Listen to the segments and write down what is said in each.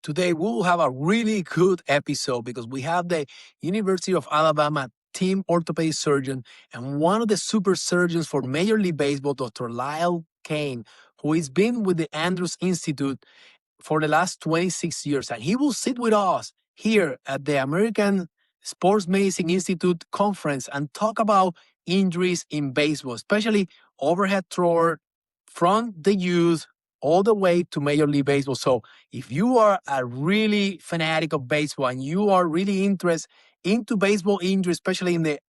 Today, we will have a really good episode because we have the University of Alabama team orthopedic surgeon and one of the super surgeons for Major League Baseball, Dr. Lyle Cain, who has been with the Andrews Institute for the last 26 years. And he will sit with us here at the American Sports Medicine Institute conference and talk about injuries in baseball, especially overhead thrower from the youth all the way to Major League Baseball. So if you are a really fanatic of baseball and you are really interested into baseball injury, especially in the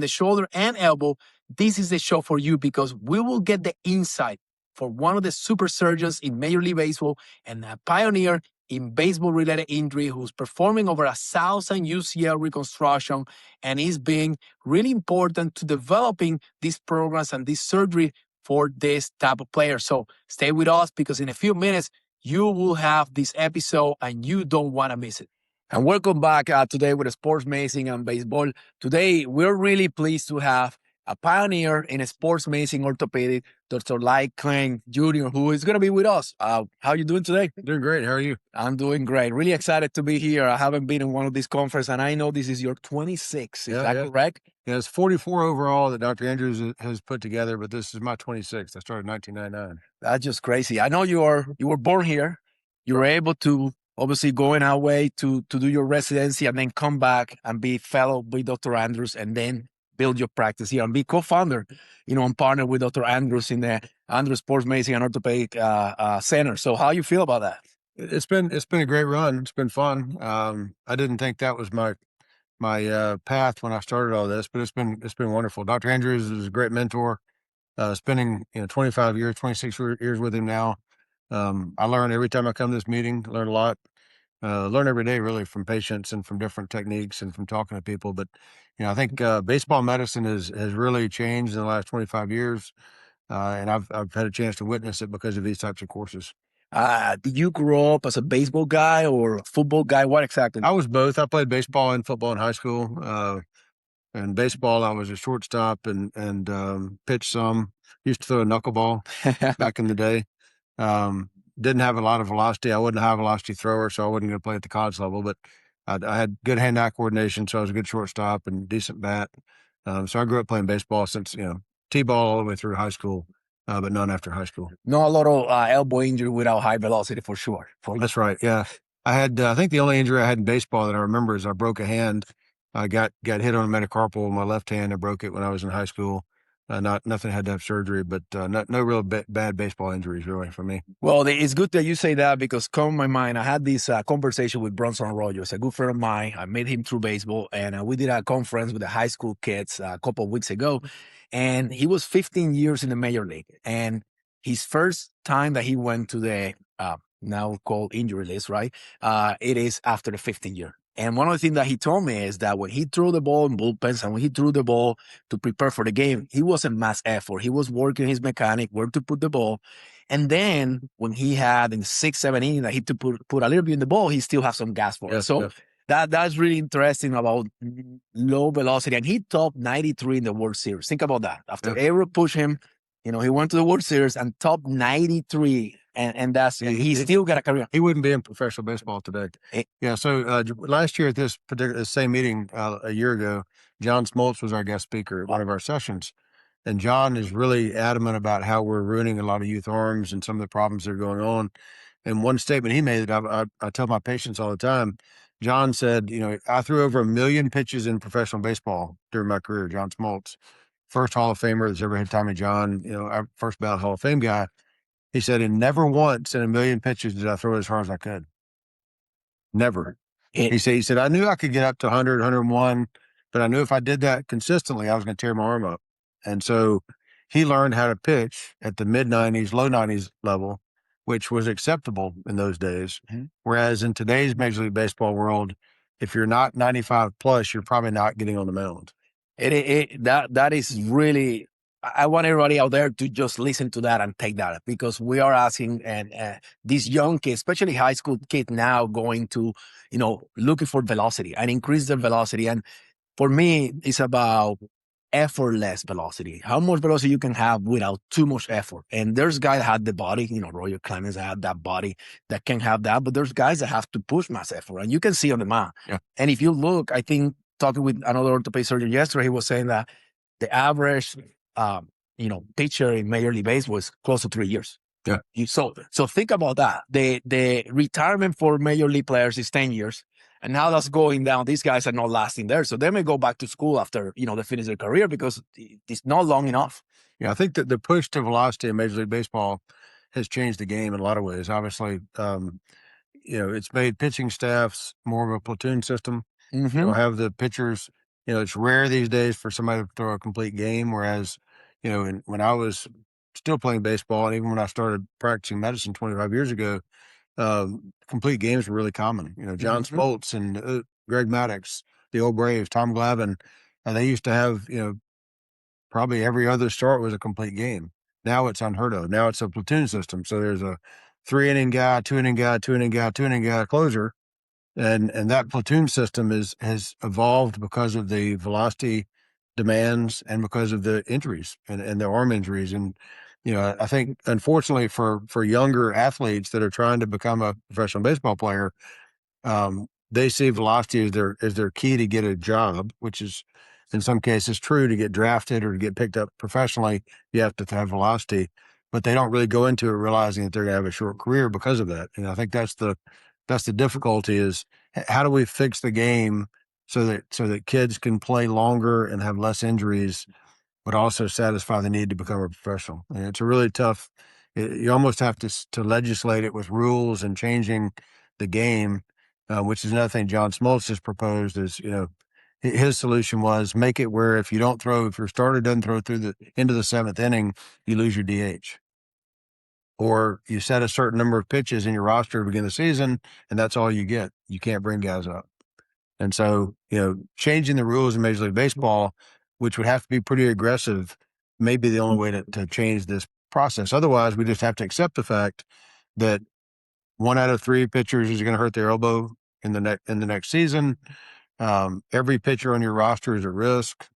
shoulder and elbow, this is the show for you because we will get the insight for one of the super surgeons in Major League Baseball and a pioneer in baseball-related injury who's performing over 1,000 UCL reconstruction and is being really important to developing these programs and this surgery for this type of player. So stay with us because in a few minutes, you will have this episode and you don't want to miss it. And welcome back today with Sports Medicine and Baseball. Today, we're really pleased to have a pioneer in sports medicine orthopedic, Dr. Lyle Cain Jr., who is going to be with us. How are you doing today? Doing great. How are you? I'm doing great. Really excited to be here. I haven't been in one of these conferences, and I know this is your 26. Is that correct? Yeah, it's 44 overall that Dr. Andrews has put together, but this is my 26th. I started in 1999. That's just crazy. I know you were born here. You were able to obviously go in our way to do your residency and then come back and be fellow with Dr. Andrews and then build your practice here and be co-founder, and partner with Dr. Andrews in the Andrews Sports Medicine and Orthopedic Center. So how you feel about that? It's been a great run. It's been fun. I didn't think that was my path when I started all this, but it's been wonderful. Dr. Andrews is a great mentor. Spending 26 years with him now. I learn every time I come to this meeting. Learn a lot. Learn every day, really, from patients and from different techniques and from talking to people. But I think baseball medicine has really changed in the last 25 years, and I've had a chance to witness it because of these types of courses. Did you grow up as a baseball guy or a football guy? What exactly? I was both. I played baseball and football in high school. And baseball, I was a shortstop and pitched some. Used to throw a knuckleball back in the day. Didn't have a lot of velocity. I wasn't a high velocity thrower, so I wasn't going to play at the college level, but I had good hand-eye coordination, so I was a good shortstop and decent bat. So I grew up playing baseball since, T-ball all the way through high school, but none after high school. Not a lot of elbow injury without high velocity for sure. That's right, yeah. I had, I think the only injury I had in baseball that I remember is I broke a hand. I got hit on a metacarpal with my left hand. I broke it when I was in high school. Nothing had to have surgery, but no real bad baseball injuries really for me. Well, it's good that you say that because come my mind, I had this conversation with Bronson Rogers, a good friend of mine. I met him through baseball, and we did a conference with the high school kids a couple of weeks ago. And he was 15 years in the major league, and his first time that he went to the now called injury list, right? It is after the 15th year. And one of the things that he told me is that when he threw the ball in bullpens and when he threw the ball to prepare for the game, he wasn't mass effort. He was working his mechanic, where to put the ball. And then when he had in 6, 7 innings that he to put a little bit in the ball, he still has some gas for it. So that's really interesting about low velocity. And he topped 93 in the World Series. Think about that. After Aero pushed him, he went to the World Series and topped 93. And that's he's still got a career. He wouldn't be in professional baseball today. So last year at this particular same meeting a year ago, John Smoltz was our guest speaker at one of our sessions. And John is really adamant about how we're ruining a lot of youth arms and some of the problems that are going on. And one statement he made that I tell my patients all the time, John said, I threw over 1 million pitches in professional baseball during my career, John Smoltz. First Hall of Famer that's ever had Tommy John, our first ballot Hall of Fame guy. He said, and never once in 1 million pitches did I throw as hard as I could. Never. He said, I knew I could get up to 100, 101, but I knew if I did that consistently, I was going to tear my arm up. And so he learned how to pitch at the mid-90s, low 90s level, which was acceptable in those days. Mm-hmm. Whereas in today's Major League Baseball world, if you're not 95 plus, you're probably not getting on the mound. That is really... I want everybody out there to just listen to that and take that because we are asking and these young kids, especially high school kids now going to, looking for velocity and increase their velocity. And for me, it's about effortless velocity. How much velocity you can have without too much effort. And there's guys that had the body, Roger Clemens had that body that can have that, but there's guys that have to push mass effort. And you can see on the mat. Yeah. And if you look, I think talking with another orthopedic surgeon yesterday, he was saying that the average pitcher in Major League Baseball is close to 3 years. Yeah. So think about that. The retirement for Major League players is 10 years. And now that's going down. These guys are not lasting there. So they may go back to school after, they finish their career because it's not long enough. Yeah, I think that the push to velocity in Major League Baseball has changed the game in a lot of ways. Obviously, it's made pitching staffs more of a platoon system. Mm-hmm. Have the pitchers, it's rare these days for somebody to throw a complete game. Whereas, when I was still playing baseball, and even when I started practicing medicine 25 years ago, complete games were really common. John Mm-hmm. Smoltz and Greg Maddox, the old Braves, Tom Glavine, they used to have, probably every other start was a complete game. Now it's unheard of. Now it's a platoon system. So there's a 3-inning guy, 2-inning guy, 2-inning guy, 2-inning guy closer. And that platoon system has evolved because of the velocity demands and because of the injuries and the arm injuries. And, I think unfortunately for younger athletes that are trying to become a professional baseball player, they see velocity as their key to get a job, which is in some cases true. To get drafted or to get picked up professionally, you have to have velocity, but they don't really go into it realizing that they're going to have a short career because of that. And I think that's the difficulty is how do we fix the game so that kids can play longer and have less injuries, but also satisfy the need to become a professional. And it's a really tough, you almost have to legislate it with rules and changing the game, which is another thing John Smoltz has proposed is, his solution was make it where if your starter doesn't throw through the into the 7th inning, you lose your DH. Or you set a certain number of pitches in your roster to begin the season, and that's all you get. You can't bring guys up. And so, changing the rules in Major League Baseball, which would have to be pretty aggressive, may be the only way to change this process. Otherwise, we just have to accept the fact that 1 out of 3 pitchers is going to hurt their elbow in the next season. Every pitcher on your roster is at risk.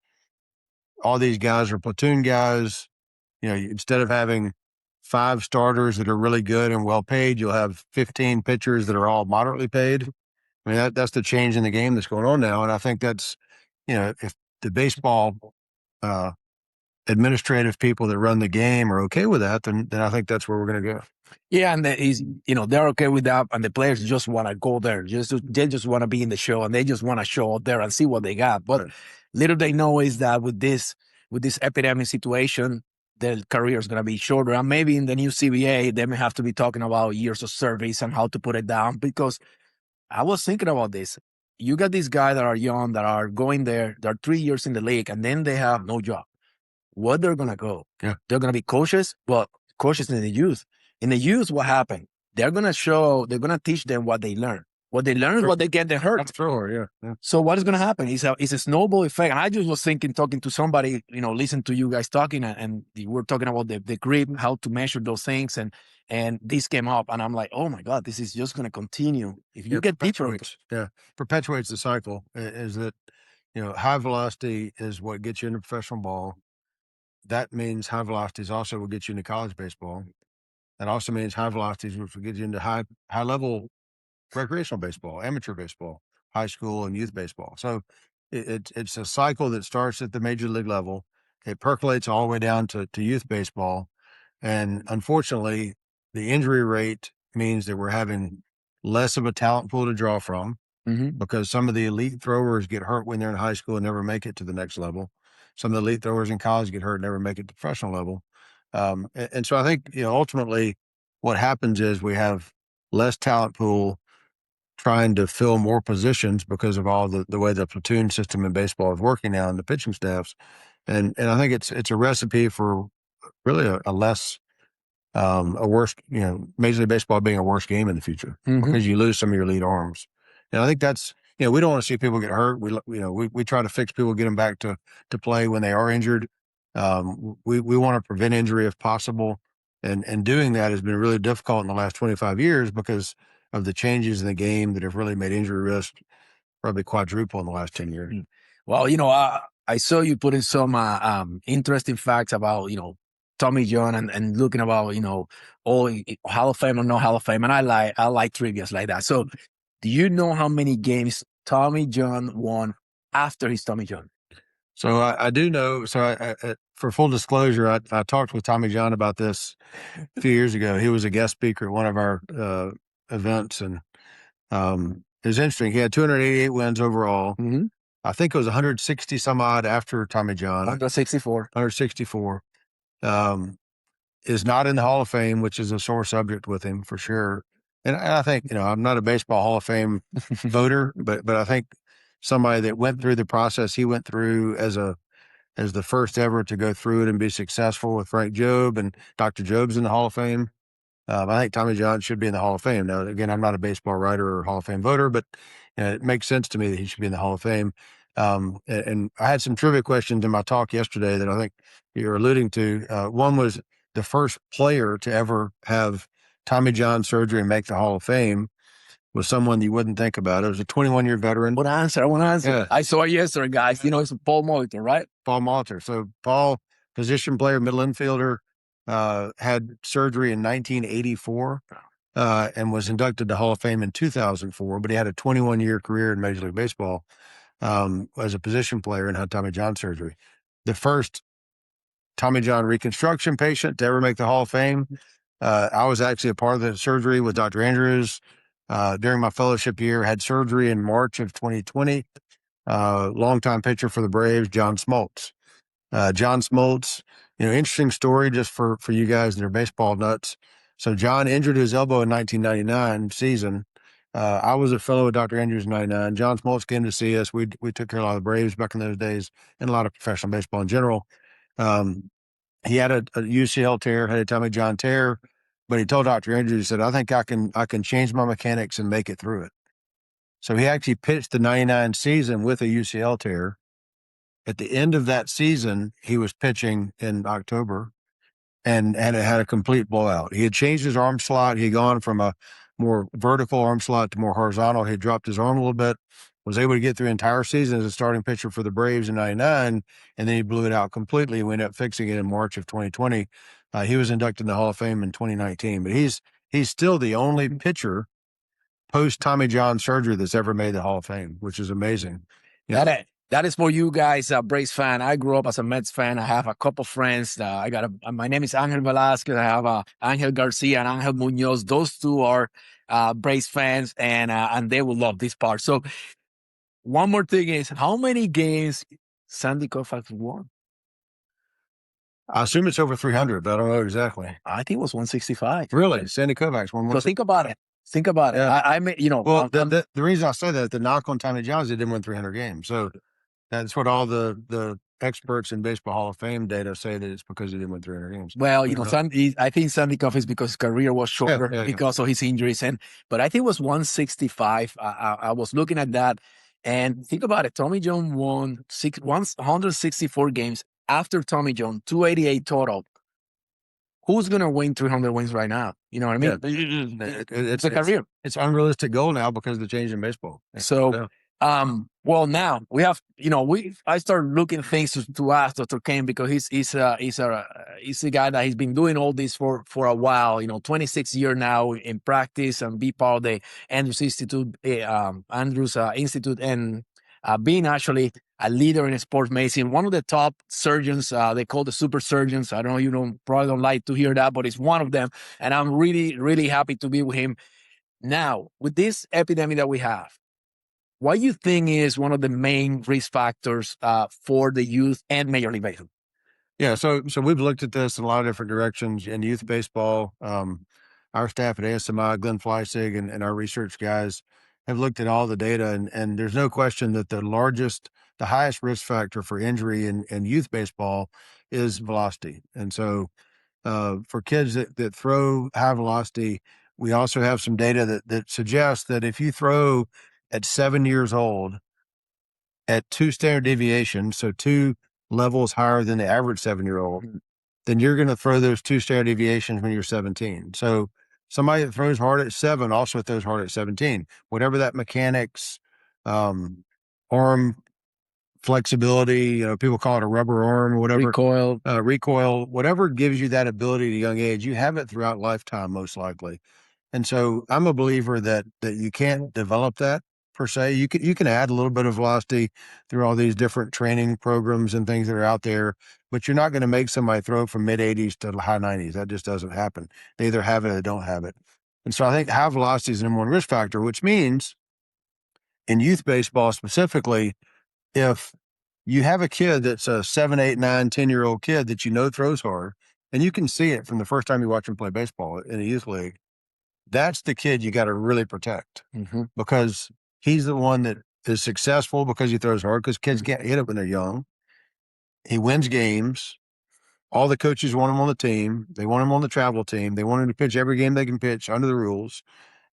All these guys are platoon guys. Instead of having 5 starters that are really good and well paid, you'll have 15 pitchers that are all moderately paid. I mean, that's the change in the game that's going on now. And I think that's, if the baseball administrative people that run the game are okay with that, then I think that's where we're going to go. Yeah, and they're okay with that, and the players just want to go there. They just want to be in the show, and they just want to show up there and see what they got. But little they know is that with this epidemic situation, their career is going to be shorter. And maybe in the new CBA, they may have to be talking about years of service and how to put it down. Because I was thinking about this. You got these guys that are young, that are going there. They're 3 years in the league, and then they have no job. Where they're going to go? Yeah. They're going to be coaches, but coaches in the youth. In the youth, what happened? They're going to teach them what they learn. What they learn is what they get them hurt. That's true, yeah. So what is going to happen? It's a snowball effect. And I just was thinking, talking to somebody, listen to you guys talking, and we're talking about the grip, how to measure those things. And this came up, and I'm like, oh my God, this is just going to continue. If you get people. Perpetuates the cycle is that, high velocity is what gets you into professional ball. That means high velocity is also what gets you into college baseball. That also means high velocities, which will get you into high level recreational baseball, amateur baseball, high school and youth baseball. So it's a cycle that starts at the major league level. It percolates all the way down to youth baseball. And unfortunately, the injury rate means that we're having less of a talent pool to draw from, because some of the elite throwers get hurt when they're in high school and never make it to the next level. Some of the elite throwers in college get hurt and never make it to professional level. And so I think, ultimately what happens is we have less talent pool trying to fill more positions because of all the way the platoon system in baseball is working now and the pitching staffs. And I think it's a recipe for really a less, a worse, Major League Baseball being a worse game in the future because you lose some of your lead arms. And I think that's, we don't want to see people get hurt. We try to fix people, get them back to play when they are injured. We want to prevent injury if possible. And doing that has been really difficult in the last 25 years because of the changes in the game that have really made injury risk probably quadruple in the last 10 years. Well, I saw you putting some interesting facts about, Tommy John and looking about, all Hall of Fame or no Hall of Fame. And I like trivias like that. So do you know how many games Tommy John won after his Tommy John? So I do know. So for full disclosure, I talked with Tommy John about this a few years ago. He was a guest speaker at one of our events, and it was interesting. He had 288 wins overall. Mm-hmm. I think it was 160 some odd after Tommy John. 164. 164. Is not in the Hall of Fame, which is a sore subject with him for sure. And I think, I'm not a baseball Hall of Fame voter, but I think somebody that went through the process he went through as the first ever to go through it and be successful with Frank Jobe, and Dr. Jobe's in the Hall of Fame. I think Tommy John should be in the Hall of Fame. Now, again, I'm not a baseball writer or Hall of Fame voter, but it makes sense to me that he should be in the Hall of Fame. And I had some trivia questions in my talk yesterday that I think you're alluding to. One was the first player to ever have Tommy John surgery and make the Hall of Fame was someone you wouldn't think about. It was a 21-year veteran. I want to answer. Yeah. I saw it yesterday, guys. It's Paul Molitor, right? Paul Molitor. So Paul, position player, middle infielder, had surgery in 1984 and was inducted to Hall of Fame in 2004, but he had a 21-year career in Major League Baseball as a position player and had Tommy John surgery. The first Tommy John reconstruction patient to ever make the Hall of Fame. I was actually a part of the surgery with Dr. Andrews during my fellowship year, had surgery in March of 2020. Longtime pitcher for the Braves, John Smoltz. John Smoltz, interesting story just for you guys that are baseball nuts. So John injured his elbow in 1999 season. I was a fellow with Dr. Andrews in 99. John Smoltz came to see us. We took care of a lot of the Braves back in those days and a lot of professional baseball in general. He had a UCL tear, had a Tommy John tear, but he told Dr. Andrews, he said, I think I can change my mechanics and make it through it. So he actually pitched the 99 season with a UCL tear. At the end of that season, he was pitching in October and it had a complete blowout. He had changed his arm slot. He had gone from a more vertical arm slot to more horizontal. He dropped his arm a little bit, was able to get through the entire season as a starting pitcher for the Braves in 99, and then he blew it out completely. We ended up fixing it in March of 2020. He was inducted in the Hall of Fame in 2019, but he's still the only pitcher post Tommy John surgery that's ever made the Hall of Fame, which is amazing. That is for you guys, Braves fan. I grew up as a Mets fan. I have a couple friends. My name is Angel Velasquez. I have Angel Garcia and Angel Munoz. Those two are Braves fans, and they will love this part. So one more thing is, how many games Sandy Koufax won? I assume it's over 300, but I don't know exactly. I think it was 165. Really? Sandy Koufax won 165. So think about it. Think about it. Yeah. I mean, Well, the reason I say that, the knock on Tommy John is he didn't win 300 games. So that's what all the experts in Baseball Hall of Fame data say, that it's because he didn't win 300 games. Well, I think Sandy Koufax, because his career was shorter because of his injuries, but I think it was 165. I was looking at that, and think about it. Tommy John won 164 games after Tommy John, 288 total. Who's going to win 300 wins right now? You know what I mean? Yeah. It's a career. It's unrealistic goal now because of the change in baseball. So, well, now we have, I started looking things to ask Dr. Cain, because he's a guy that he's been doing all this for a while, 26 years now in practice, and be part of the Andrews Institute, Institute, and being actually a leader in sports medicine, one of the top surgeons. They call the super surgeons. I don't know, you probably don't like to hear that, but it's one of them. And I'm really, really happy to be with him. Now, with this epidemic that we have, what do you think is one of the main risk factors for the youth and Major League Baseball? Yeah, so we've looked at this in a lot of different directions in youth baseball. Our staff at ASMI, Glenn Fleissig, and our research guys have looked at all the data, and there's no question that the highest risk factor for injury in youth baseball is velocity. And so for kids that throw high velocity, we also have some data that suggests that if you throw at 7 years old at 2 standard deviations, so 2 levels higher than the average 7-year-old, then you're going to throw those 2 standard deviations when you're 17. So somebody that throws hard at 7 also throws hard at 17. Whatever that mechanics, arm flexibility, people call it a rubber arm or whatever. Recoil. Whatever gives you that ability at a young age, you have it throughout lifetime, most likely. And so I'm a believer that you can't develop that per se. You can add a little bit of velocity through all these different training programs and things that are out there, but you're not going to make somebody throw from mid 80s to high 90s. That just doesn't happen. They either have it or they don't have it. And so I think high velocity is the number one risk factor, which means in youth baseball specifically, if you have a kid that's a 7, 8, 9, 10-year-old kid that throws hard, and you can see it from the first time you watch him play baseball in a youth league, that's the kid you got to really protect because he's the one that is successful because he throws hard, because kids can't hit it when they're young. He wins games. All the coaches want him on the team. They want him on the travel team. They want him to pitch every game they can pitch under the rules.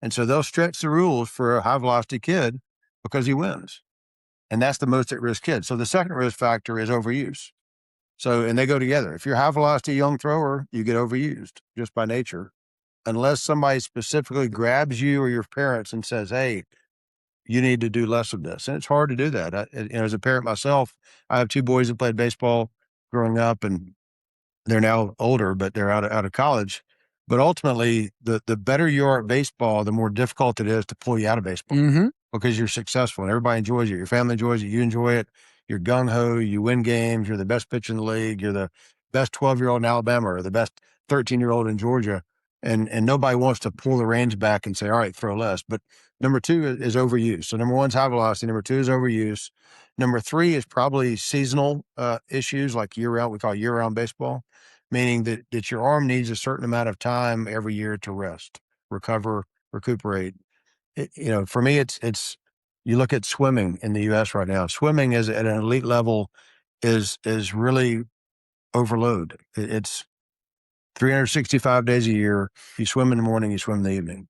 And so they'll stretch the rules for a high velocity kid because he wins. And that's the most at risk kid. So the second risk factor is overuse. So, and they go together. If you're a high velocity young thrower, you get overused just by nature, unless somebody specifically grabs you or your parents and says, hey, you need to do less of this. And it's hard to do that. As a parent myself, I have 2 boys that played baseball growing up, and they're now older, but they're out of college. But ultimately, the better you are at baseball, the more difficult it is to pull you out of baseball because you're successful and everybody enjoys it. Your family enjoys it. You enjoy it. You're gung-ho. You win games. You're the best pitcher in the league. You're the best 12-year-old in Alabama or the best 13-year-old in Georgia. And nobody wants to pull the reins back and say, all right, throw less. But number 2 is overuse. So number 1 is high velocity. Number 2 is overuse. Number 3 is probably seasonal issues like year-round. We call year-round baseball, meaning that your arm needs a certain amount of time every year to rest, recover, recuperate. For me, it's you look at swimming in the U.S. right now. Swimming is at an elite level is really overload. It's 365 days a year. You swim in the morning, you swim in the evening.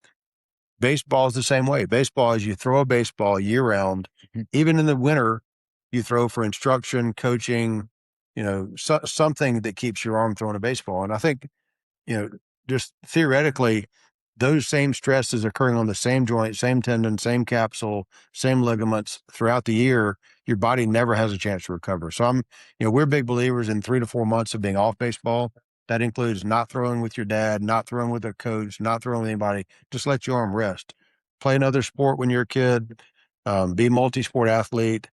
Baseball is the same way. Baseball is you throw a baseball year round. Even in the winter, you throw for instruction, coaching, something that keeps your arm throwing a baseball. And I think, just theoretically, those same stresses occurring on the same joint, same tendon, same capsule, same ligaments throughout the year, your body never has a chance to recover. So we're big believers in 3 to 4 months of being off baseball. That includes not throwing with your dad, not throwing with a coach, not throwing with anybody. Just let your arm rest. Play another sport when you're a kid. Be a multi-sport athlete.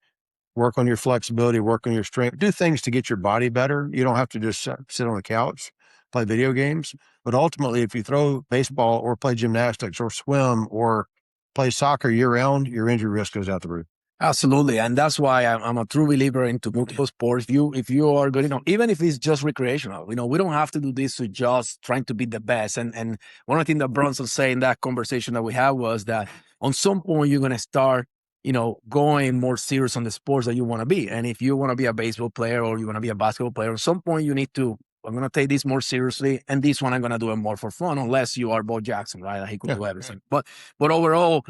Work on your flexibility, work on your strength, do things to get your body better. You don't have to just sit on the couch, play video games. But ultimately, if you throw baseball or play gymnastics or swim or play soccer year round, your injury risk goes out the roof. Absolutely, and that's why I'm a true believer into multiple sports. If you are good, even if it's just recreational, we don't have to do this to just trying to be the best. And one of the things that Bronson said in that conversation that we had was that on some point you're gonna start, going more serious on the sports that you want to be. And if you want to be a baseball player or you want to be a basketball player, at some point you need to. I'm going to take this more seriously, and this one I'm going to do it more for fun, unless you are Bo Jackson, right? He could do everything. But overall,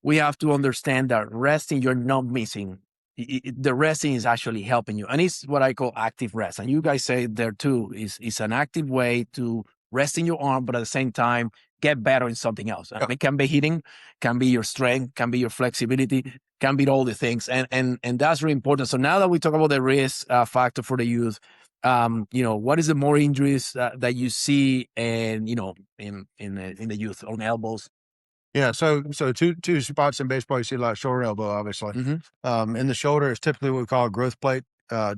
we have to understand that resting, you're not missing. The resting is actually helping you. And it's what I call active rest. And you guys say there too, is an active way to resting your arm, but at the same time, get better in something else. I mean, it can be hitting, can be your strength, can be your flexibility, can be all the things. And that's really important. So now that we talk about the risk factor for the youth, what is the more injuries that you see in the youth on elbows? Yeah, so two spots in baseball you see a lot: shoulder and elbow, obviously. In the shoulder, it's typically what we call growth plate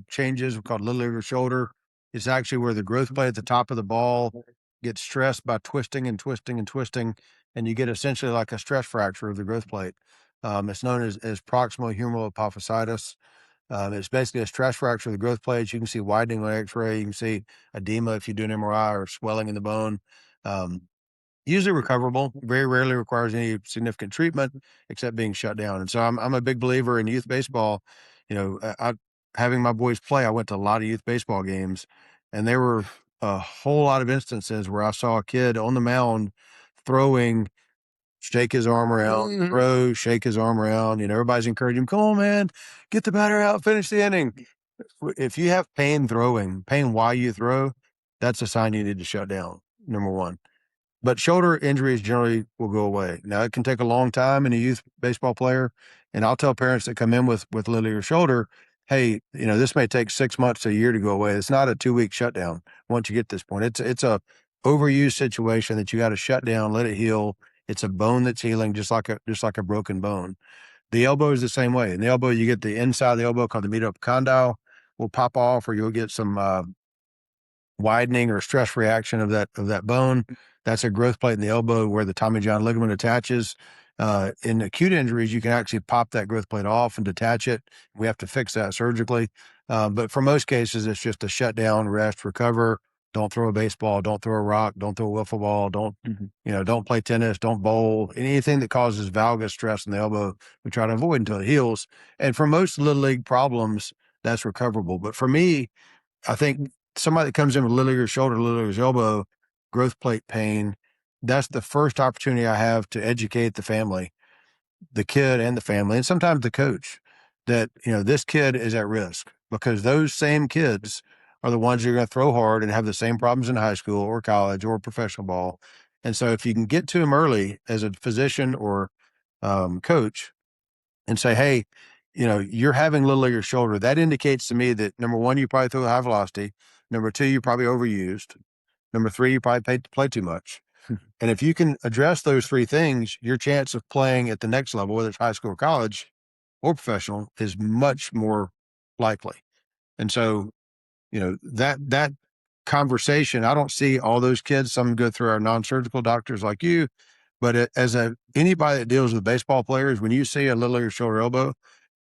changes. We call it little leaguer shoulder. It's actually where the growth plate at the top of the ball gets stressed by twisting and twisting and twisting, and you get essentially like a stress fracture of the growth plate. It's known as proximal humeral apophysitis. It's basically a stress fracture of the growth plates. You can see widening on X-ray. You can see edema if you do an MRI, or swelling in the bone. Usually recoverable, very rarely requires any significant treatment except being shut down. And so I'm a big believer in youth baseball. Having my boys play, I went to a lot of youth baseball games, and there were a whole lot of instances where I saw a kid on the mound throwing, shake his arm around, throw, shake his arm around. Everybody's encouraging him, come on, man, get the batter out, finish the inning. If you have pain throwing, pain while you throw, that's a sign you need to shut down, number one. But shoulder injuries generally will go away. Now, it can take a long time in a youth baseball player, and I'll tell parents that come in with little leaguer shoulder, hey, this may take 6 months to a year to go away. It's not a 2-week shutdown once you get this point. It's a overused situation that you got to shut down, let it heal. It's a bone that's healing, just like a broken bone. The elbow is the same way. In the elbow, you get the inside of the elbow called the medial condyle will pop off, or you'll get some widening or stress reaction of that bone. That's a growth plate in the elbow where the Tommy John ligament attaches. In acute injuries, you can actually pop that growth plate off and detach it. We have to fix that surgically. But for most cases, it's just a shutdown, rest, recover. Don't throw a baseball. Don't throw a rock. Don't throw a wiffle ball. Don't play tennis. Don't bowl. Anything that causes valgus stress in the elbow, we try to avoid until it heals. And for most little league problems, that's recoverable. But for me, I think somebody that comes in with little leaguer's shoulder, little leaguer's elbow, growth plate pain, that's the first opportunity I have to educate the family, the kid and the family, and sometimes the coach that, this kid is at risk because those same kids are the ones you're going to throw hard and have the same problems in high school or college or professional ball. And so if you can get to them early as a physician or coach and say, hey, you're having little leaguer shoulder, that indicates to me that number one, you probably throw high velocity. Number two, you're probably overused. Number three, you probably play too much. And if you can address those three things, your chance of playing at the next level, whether it's high school or college or professional, is much more likely. And so, that conversation, I don't see all those kids. Some go through our non-surgical doctors like you, but as anybody that deals with baseball players, when you see a little leaguer shoulder elbow,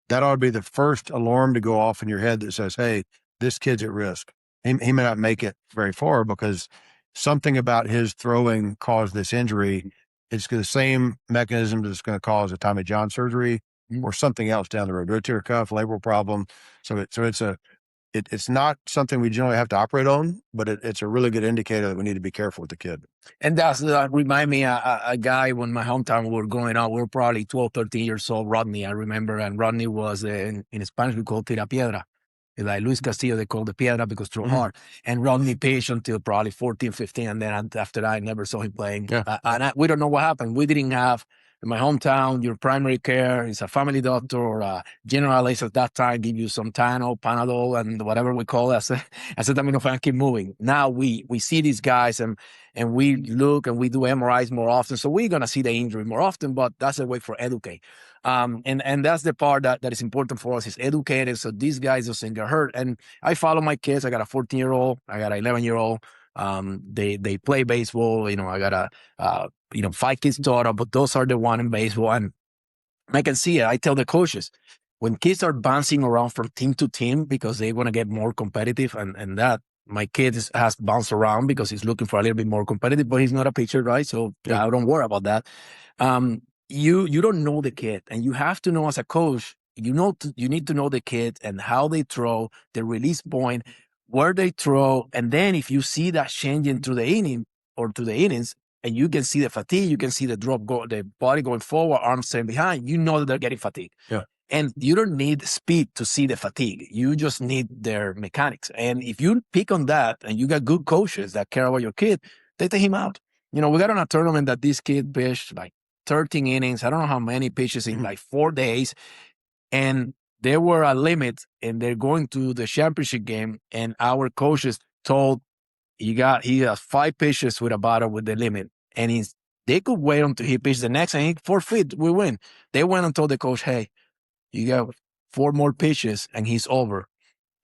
that ought to be the first alarm to go off in your head that says, hey, this kid's at risk. He may not make it very far because something about his throwing caused this injury. It's the same mechanism that's going to cause a Tommy John surgery or something else down the road, rotator cuff, labral problem. So it's not something we generally have to operate on, but it's a really good indicator that we need to be careful with the kid. And that's remind me a guy when my hometown we were growing up. We were probably 12, 13 years old. Rodney, I remember, and Rodney was in Spanish we call tira piedra. Like Luis Castillo, they call the piedra because throw hard. And Rodney pitched until probably 14, 15, and then after that, I never saw him playing. Yeah. We don't know what happened. We didn't have in my hometown. Your primary care is a family doctor or a generalist at that time. Give you some Tylenol, Panadol, and whatever we call it. Acetaminophen, keep moving. Now we see these guys and we look and we do MRIs more often. So we're going to see the injury more often, but that's a way for educate. And that's the part that is important for us is educated. So these guys doesn't get hurt. And I follow my kids. I got a 14-year-old. I got an 11-year-old. They play baseball. I got 5 kids total, but those are the one in baseball. And I can see it. I tell the coaches, when kids are bouncing around from team to team because they want to get more competitive and that, my kid has bounced around because he's looking for a little bit more competitive, but he's not a pitcher, right? So I don't worry about that. You don't know the kid, and you have to know as a coach. You need to know the kid and how they throw, the release point, where they throw, and then if you see that changing through the inning or to the innings, and you can see the fatigue, you can see the drop, the body going forward, arms staying behind. You know that they're getting fatigued. Yeah. And you don't need speed to see the fatigue. You just need their mechanics. And if you pick on that and you got good coaches that care about your kid, they take him out. We got on a tournament that this kid pitched like 13 innings. I don't know how many pitches in like 4 days. And there were a limit and they're going to the championship game. And our coaches told he has 5 pitches with a batter with the limit. And they could wait until he pitched the next and he forfeit, we win. They went and told the coach, hey, you got 4 more pitches and he's over.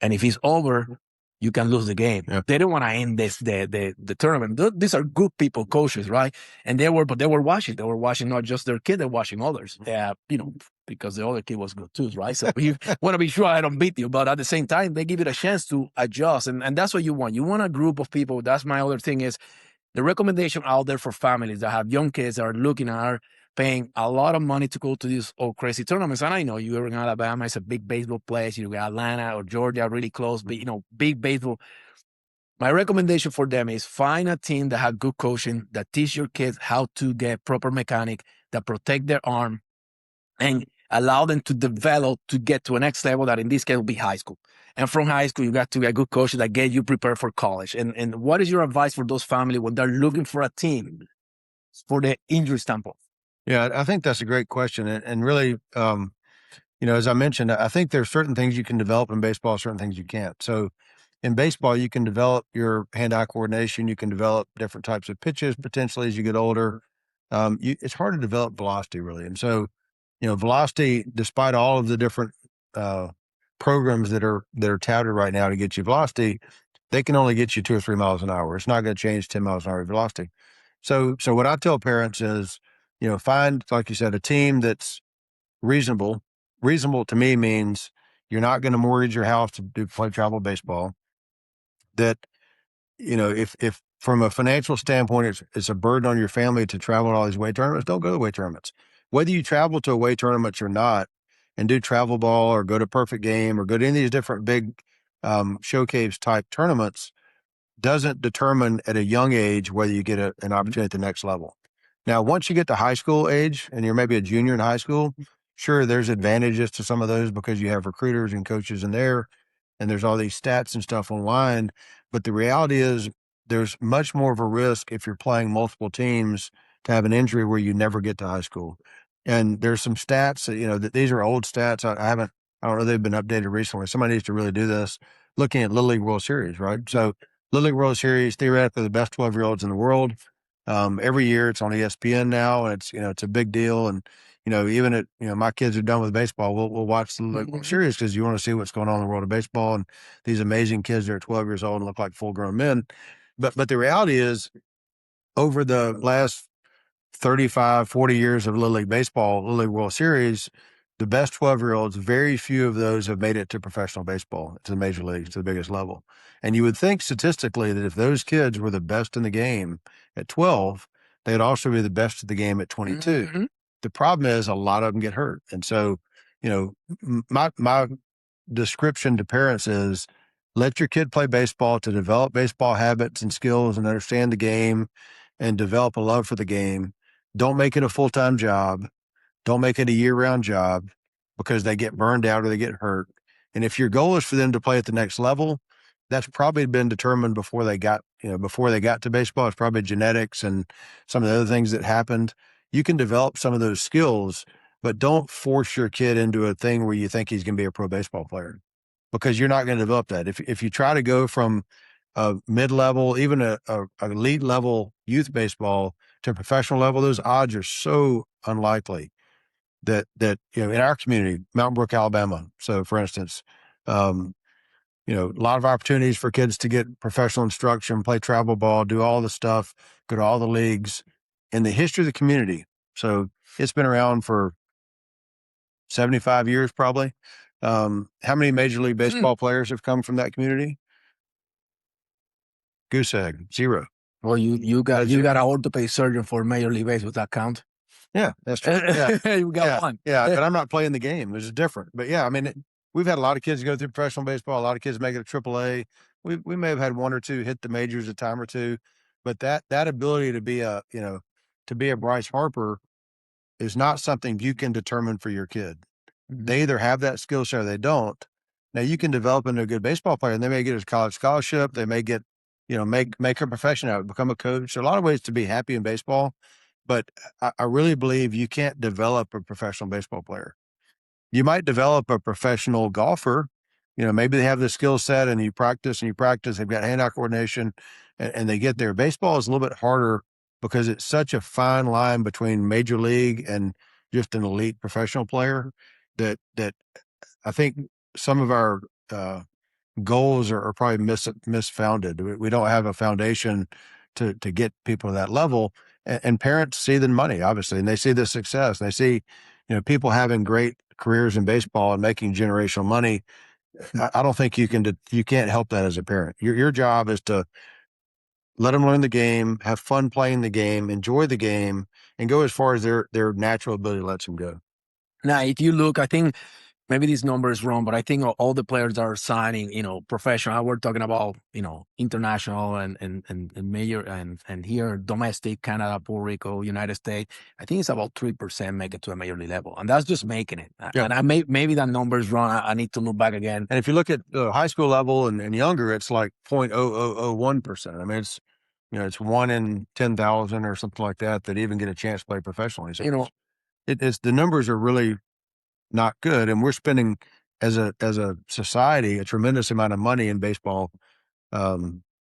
And if he's over, you can lose the game. Yeah. They don't want to end the tournament. These are good people, coaches, right? And they were watching. They were watching not just their kid, they're watching others. Because the other kid was good too, right? So you want to be sure I don't beat you. But at the same time, they give it a chance to adjust. And that's what you want. You want a group of people. That's my other thing is the recommendation out there for families that have young kids that are looking at are paying a lot of money to go to these crazy tournaments. And I know you're in Alabama, it's a big baseball place. You got Atlanta or Georgia really close, but big baseball. My recommendation for them is find a team that has good coaching, that teach your kids how to get proper mechanic, that protect their arm, and allow them to develop to get to a next level that in this case will be high school. And from high school, you got to get good coaches that get you prepared for college. And what is your advice for those families when they're looking for a team for the injury standpoint? Yeah, I think that's a great question. And really, as I mentioned, I think there's certain things you can develop in baseball, certain things you can't. So in baseball, you can develop your hand-eye coordination. You can develop different types of pitches potentially as you get older. It's hard to develop velocity really. And so, velocity, despite all of the different programs that are touted right now to get you velocity, they can only get you 2 or 3 miles an hour. It's not going to change 10 miles an hour velocity. So what I tell parents is, find, like you said, a team that's reasonable. Reasonable to me means you're not going to mortgage your house to play travel baseball. That, if from a financial standpoint, it's a burden on your family to travel to all these weight tournaments, don't go to weight tournaments. Whether you travel to a weight tournament or not and do travel ball or go to Perfect Game or go to any of these different big showcase type tournaments, doesn't determine at a young age whether you get an opportunity at the next level. Now, once you get to high school age and you're maybe a junior in high school, sure, there's advantages to some of those because you have recruiters and coaches in there, and there's all these stats and stuff online. But the reality is there's much more of a risk if you're playing multiple teams to have an injury where you never get to high school. And there's some stats that, that these are old stats. I don't know, they've been updated recently. Somebody needs to really do this, looking at Little League World Series, right? So Little League World Series, theoretically the best 12-year-olds in the world. Every year it's on ESPN now, and it's a big deal. And, even at, my kids are done with baseball, we'll watch the Little League World Series because you want to see what's going on in the world of baseball. And these amazing kids that are 12 years old and look like full grown men. But the reality is, over the last 35, 40 years of Little League baseball, Little League World Series, the best 12-year-olds, very few of those have made it to professional baseball, to the major leagues, to the biggest level. And you would think statistically that if those kids were the best in the game at 12, they'd also be the best of the game at 22. Mm-hmm. The problem is a lot of them get hurt. And so, my description to parents is, let your kid play baseball to develop baseball habits and skills and understand the game and develop a love for the game. Don't make it a full-time job. Don't make it a year-round job because they get burned out or they get hurt. And if your goal is for them to play at the next level, that's probably been determined before they got to baseball. It's probably genetics and some of the other things that happened. You can develop some of those skills, but don't force your kid into a thing where you think he's going to be a pro baseball player, because you're not going to develop that. If you try to go from a mid-level, even a elite level youth baseball to professional level, those odds are so unlikely that in our community, Mountain Brook, Alabama. So for instance, a lot of opportunities for kids to get professional instruction, play travel ball, do all the stuff, go to all the leagues in the history of the community. So it's been around for 75 years, probably. How many Major League Baseball players have come from that community? Goose egg, 0. Well, you got an orthopedic surgeon for Major League Baseball. Does that count? Yeah, that's true. Yeah. You got one. Yeah, but I'm not playing the game. It's different. But yeah, I mean, we've had a lot of kids go through professional baseball. A lot of kids make it to AAA. We may have had one or two hit the majors a time or two, but that ability to be a Bryce Harper is not something you can determine for your kid. Mm-hmm. They either have that skill set or they don't. Now you can develop into a good baseball player, and they may get a college scholarship. They may get, make a profession out of it, become a coach. There are a lot of ways to be happy in baseball. But I really believe you can't develop a professional baseball player. You might develop a professional golfer. Maybe they have the skill set and you practice. They've got hand-eye coordination and they get there. Baseball is a little bit harder because it's such a fine line between major league and just an elite professional player that I think some of our goals are probably misfounded. We don't have a foundation to get people to that level. And parents see the money, obviously, and they see the success. They see, people having great careers in baseball and making generational money. I don't think you can't help that as a parent. Your job is to let them learn the game, have fun playing the game, enjoy the game, and go as far as their natural ability lets them go. Now, if you look, I think maybe this number is wrong, but I think all the players that are signing, professional. We're talking about, international and major and here domestic, Canada, Puerto Rico, United States. I think it's about 3% make it to a major league level, and that's just making it. Yeah. And maybe that number is wrong. I need to look back again. And if you look at high school level and younger, it's like 0.0001%. I mean, it's 1 in 10,000 or something like that even get a chance to play professionally. So it's the numbers are really not good. And we're spending as a society a tremendous amount of money in baseball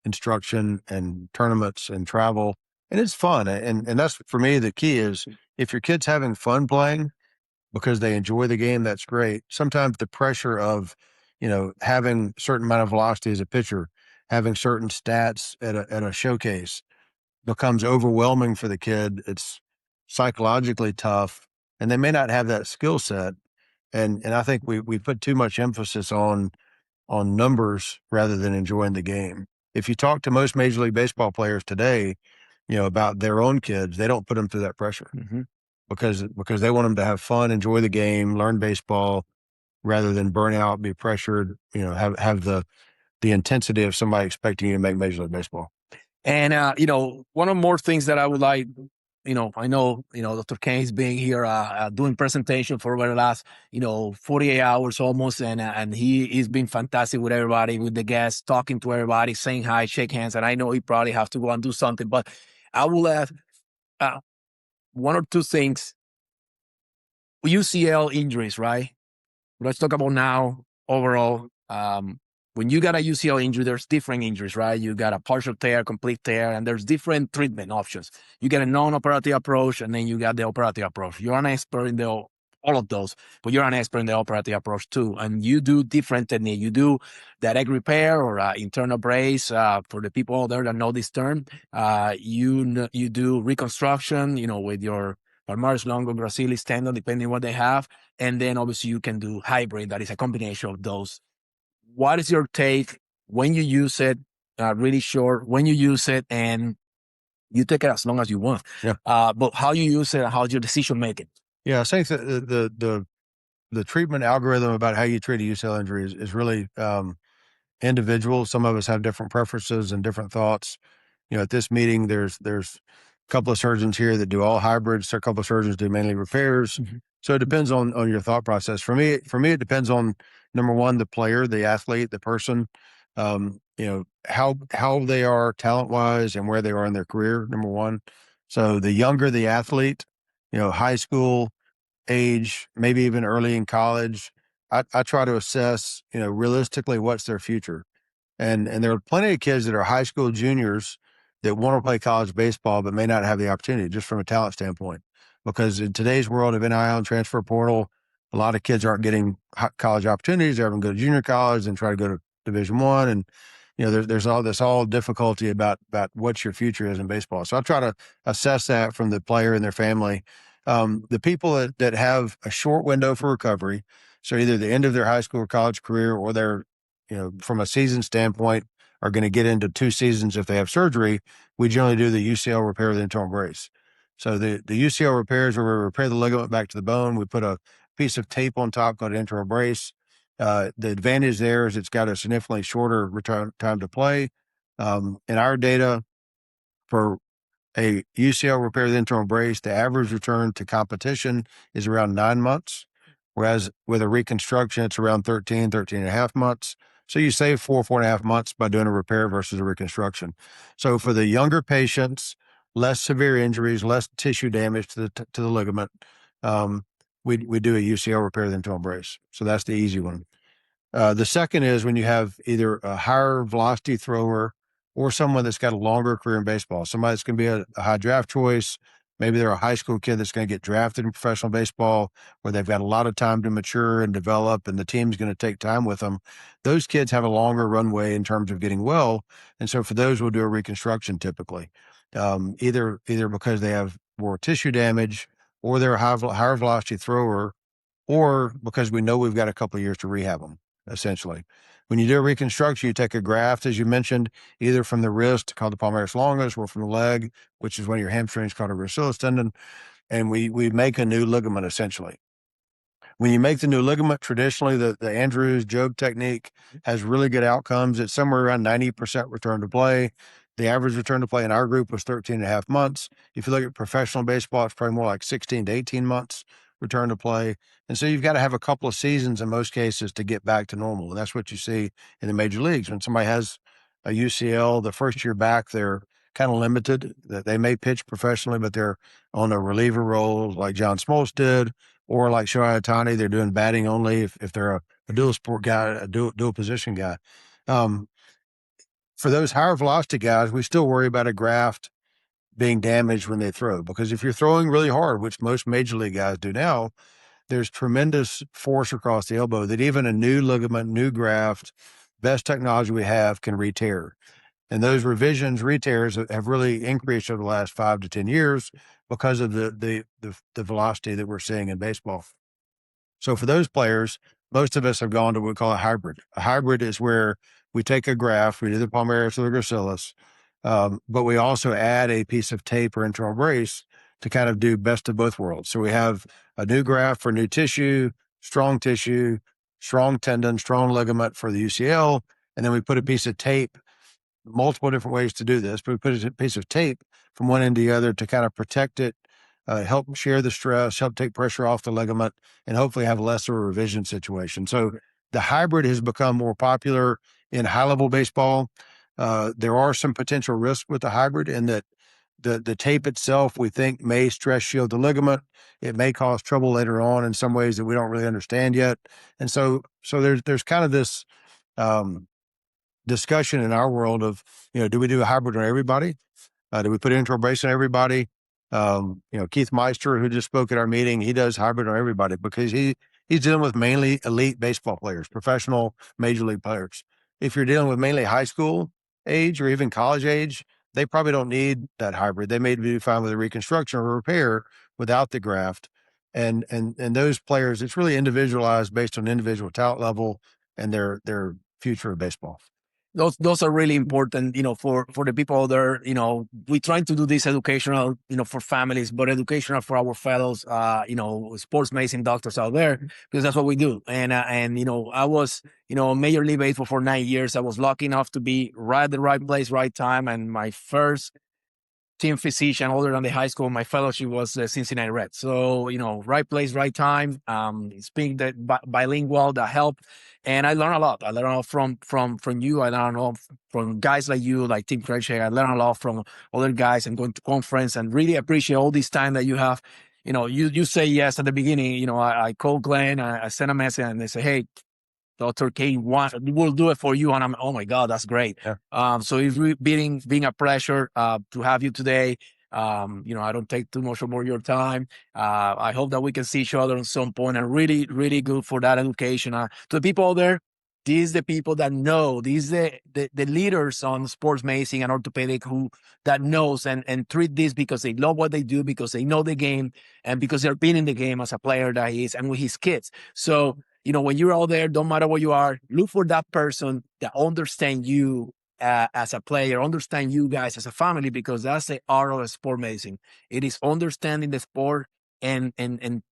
instruction and tournaments and travel, and it's fun. And that's for me the key is if your kid's having fun playing because they enjoy the game, that's great. Sometimes the pressure of having a certain amount of velocity as a pitcher, having certain stats at a showcase becomes overwhelming for the kid. It's psychologically tough, and they may not have that skill set. And I think we put too much emphasis on numbers rather than enjoying the game. If you talk to most Major League Baseball players today, about their own kids, they don't put them through that pressure because they want them to have fun, enjoy the game, learn baseball, rather than burn out, be pressured, have the intensity of somebody expecting you to make Major League Baseball. And, one of more things that I would like, I know, Dr. Cain's being here doing presentation for over the last, 48 hours almost. And he's been fantastic with everybody, with the guests, talking to everybody, saying hi, shake hands. And I know he probably have to go and do something, but I will add one or two things. UCL injuries, right? Let's talk about now overall. When you got a UCL injury, there's different injuries, right? You got a partial tear, complete tear, and there's different treatment options. You get a non-operative approach, and then you got the operative approach. You're an expert in all of those, but you're an expert in the operative approach too. And you do different technique. You do that egg repair or internal brace. For the people out there that know this term, you do reconstruction, with your palmaris longo, gracilis tendon, depending what they have. And then obviously you can do hybrid. That is a combination of those. What is your take when you use it? Really short, when you use it, and you take it as long as you want. Yeah. But how you use it, how's your decision making? Yeah, I think that the treatment algorithm about how you treat a UCL injury is really individual. Some of us have different preferences and different thoughts. At this meeting, there's a couple of surgeons here that do all hybrids. A couple of surgeons do mainly repairs. So it depends on your thought process. For me, it depends on number one, the player, the athlete, the person, how they are talent wise and where they are in their career. Number one. So the younger the athlete, high school age, maybe even early in college, I try to assess, realistically what's their future. And there are plenty of kids that are high school juniors that want to play college baseball, but may not have the opportunity just from a talent standpoint. Because in today's world of NIL and transfer portal, a lot of kids aren't getting college opportunities. They're having to go to junior college and try to go to Division I. And, there's all difficulty about what your future is in baseball. So I try to assess that from the player and their family. The people that have a short window for recovery, so either the end of their high school or college career, or they're, from a season standpoint, are going to get into 2 seasons if they have surgery, we generally do the UCL repair with internal brace. So the UCL repairs where we repair the ligament back to the bone. We put a piece of tape on top called internal brace. The advantage there is it's got a significantly shorter return time to play. In our data for a UCL repair with internal brace, the average return to competition is around 9 months, whereas with a reconstruction, it's around 13 and a half months. So you save 4.5 months by doing a repair versus a reconstruction. So for the younger patients, less severe injuries, less tissue damage to the ligament, we do a UCL repair with internal brace. So that's the easy one. The second is when you have either a higher velocity thrower or someone that's got a longer career in baseball, somebody that's going to be a high draft choice. Maybe they're a high school kid that's going to get drafted in professional baseball where they've got a lot of time to mature and develop, and the team's going to take time with them. Those kids have a longer runway in terms of getting well. And so for those, we'll do a reconstruction typically, either because they have more tissue damage or they're a higher velocity thrower, or because we know we've got a couple of years to rehab them. Essentially, when you do a reconstruction, you take a graft, as you mentioned, either from the wrist called the palmaris longus or from the leg, which is one of your hamstrings called a gracilis tendon, and we make a new ligament essentially. When you make the new ligament, traditionally the Andrews Job technique has really good outcomes. It's somewhere around 90% return to play. The average return to play in our group was 13 and a half months. If you look at professional baseball, it's probably more like 16 to 18 months return to play. And so you've got to have a couple of seasons in most cases to get back to normal. And that's what you see in the major leagues. When somebody has a UCL, the first year back, they're kind of limited. That they may pitch professionally, but they're on a reliever role like John Smoltz did, or like Shohei Ohtani, they're doing batting only if they're a dual sport guy, a dual position guy. For those higher velocity guys, we still worry about a graft being damaged when they throw, because if you're throwing really hard, which most major league guys do now, there's tremendous force across the elbow that even a new ligament, new graft, best technology we have can re-tear. And those revisions, re-tears have really increased over the last 5 to 10 years because of the velocity that we're seeing in baseball. So for those players, most of us have gone to what we call a hybrid. A hybrid is where we take a graft, we do the palmaris or the gracilis, but we also add a piece of tape or internal brace to kind of do best of both worlds. So we have a new graft for new tissue, strong tendon, strong ligament for the UCL, and then we put a piece of tape, multiple different ways to do this, but we put a piece of tape from one end to the other to kind of protect it, help share the stress, help take pressure off the ligament, and hopefully have less of a revision situation. So the hybrid has become more popular in high level baseball. There are some potential risks with the hybrid in that the tape itself, we think, may stress shield the ligament. It may cause trouble later on in some ways that we don't really understand yet. And so there's kind of this discussion in our world of, do we do a hybrid on everybody? Do we put internal brace on everybody? Keith Meister, who just spoke at our meeting, he does hybrid on everybody because he's dealing with mainly elite baseball players, professional major league players. If you're dealing with mainly high school age or even college age, they probably don't need that hybrid. They may be fine with a reconstruction or a repair without the graft. And those players, it's really individualized based on individual talent level and their future of baseball. Those are really important, for the people out there. We trying to do this educational, for families, but educational for our fellows, sports medicine doctors out there, because that's what we do. And I was, Major League Baseball for 9 years. I was lucky enough to be right at the right place, right time. And my first team physician older than the high school, my fellowship was Cincinnati Reds. So, right place, right time, speaking the bilingual, that helped. And I learned a lot. I learned a lot from you. I learned a lot from guys like you, like Tim Krejci. I learned a lot from other guys and going to conference, and really appreciate all this time that you have. You say yes at the beginning. I called Glenn, I sent a message, and they say, hey, Dr. Cain will do it for you. And I'm, oh my God, that's great. Yeah. So it's really being a pleasure to have you today. I don't take too much more of your time. I hope that we can see each other at some point, and really, really good for that education. To the people out there, these the people that know, these the leaders on sports medicine and orthopedic that knows and treat this because they love what they do, because they know the game, and because they're been in the game as a player that he is, and with his kids. So, when you're out there, don't matter where you are, look for that person that understands you as a player, understand you guys as a family, because that's the art of sport medicine. It is understanding the sport and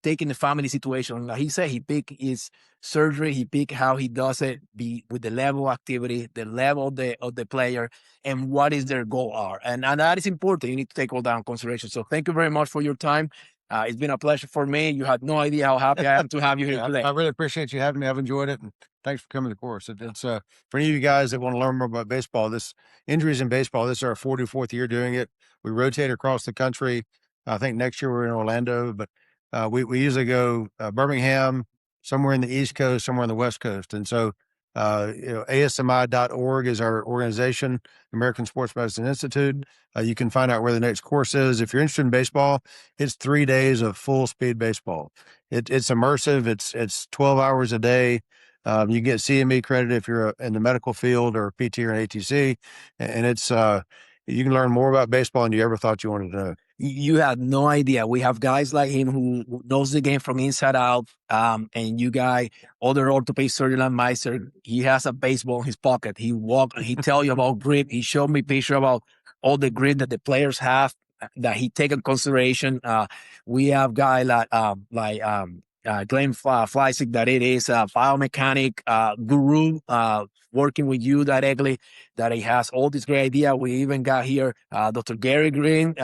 taking the family situation. Like he said, he picked his surgery, he picked how he does it, be with the level of activity, the level of the player, and what is their goal are. And that is important. You need to take all that in consideration. So thank you very much for your time. It's been a pleasure for me. You had no idea how happy I am to have you here today. I really appreciate you having me. I've enjoyed it, and thanks for coming to the course. It's for any of you guys that want to learn more about baseball. This injuries in baseball. This is our 44th year doing it. We rotate across the country. I think next year we're in Orlando, but we usually go Birmingham, somewhere in the East Coast, somewhere on the West Coast, and so ASMI.org is our organization, American Sports Medicine Institute. You can find out where the next course is. If you're interested in baseball, it's 3 days of full speed baseball. It's immersive. It's 12 hours a day. You get CME credit if you're in the medical field or PT or an ATC, and it's you can learn more about baseball than you ever thought you wanted to know. You had no idea. We have guys like him who knows the game from inside out. And you guy, other orthopedic surgeon like Meister, he has a baseball in his pocket. He walk, he tell you about grip. He showed me picture about all the grip that the players have that he take in consideration. We have guy like Glenn Fleisig, that it is a biomechanic guru working with you directly, that he has all this great idea. We even got here Dr. Gary Green.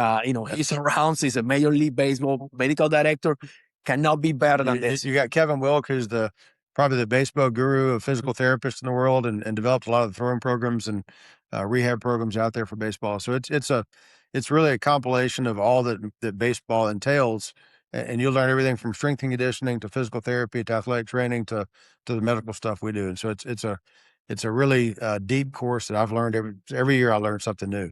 He's around. He's a Major League Baseball medical director. Cannot be better than this. You got Kevin Wilk, who's probably the baseball guru of physical therapists in the world, and developed a lot of the throwing programs and rehab programs out there for baseball. So it's really a compilation of all that baseball entails and you'll learn everything from strength and conditioning to physical therapy to athletic training to the medical stuff we do. And so it's a really deep course that I've learned every year. I learn something new.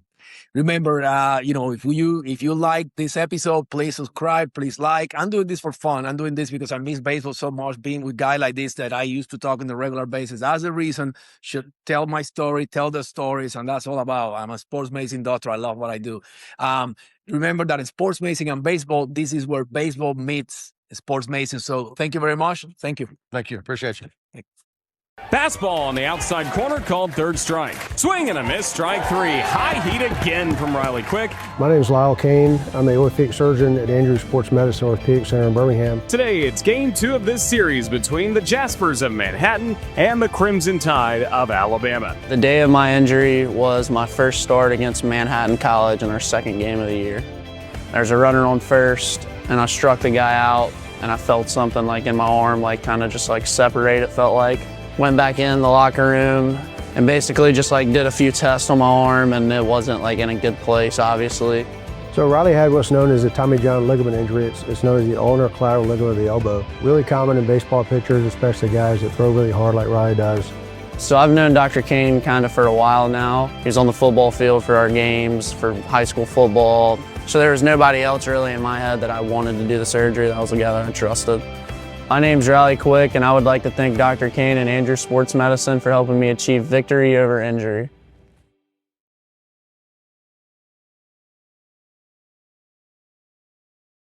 Remember, if you like this episode, please subscribe, please like. I'm doing this for fun. I'm doing this because I miss baseball so much, being with guys like this that I used to talk on a regular basis. That's the reason. Should tell my story, tell the stories, and that's all about. I'm a sports medicine doctor. I love what I do. Remember that in sports medicine and baseball, this is where baseball meets sports medicine. So thank you very much. Thank you. Thank you. Appreciate you. Fastball on the outside corner called third strike. Swing and a miss, strike three. High heat again from Riley Quick. My name is Lyle Cain. I'm an orthopedic surgeon at Andrews Sports Medicine Orthopedic Center in Birmingham. Today it's game 2 of this series between the Jaspers of Manhattan and the Crimson Tide of Alabama. The day of my injury was my first start against Manhattan College in our second game of the year. There's a runner on first, and I struck the guy out, and I felt something like in my arm, like kind of just like separate, it felt like. Went back in the locker room and basically just like did a few tests on my arm, and it wasn't like in a good place, obviously. So Riley had what's known as a Tommy John ligament injury. It's known as the ulnar collateral ligament of the elbow. Really common in baseball pitchers, especially guys that throw really hard like Riley does. So I've known Dr. Cain kind of for a while now. He's on the football field for our games, for high school football. So there was nobody else really in my head that I wanted to do the surgery. That was a guy that I trusted. My name's Riley Quick, and I would like to thank Dr. Cain and Andrews Sports Medicine for helping me achieve victory over injury.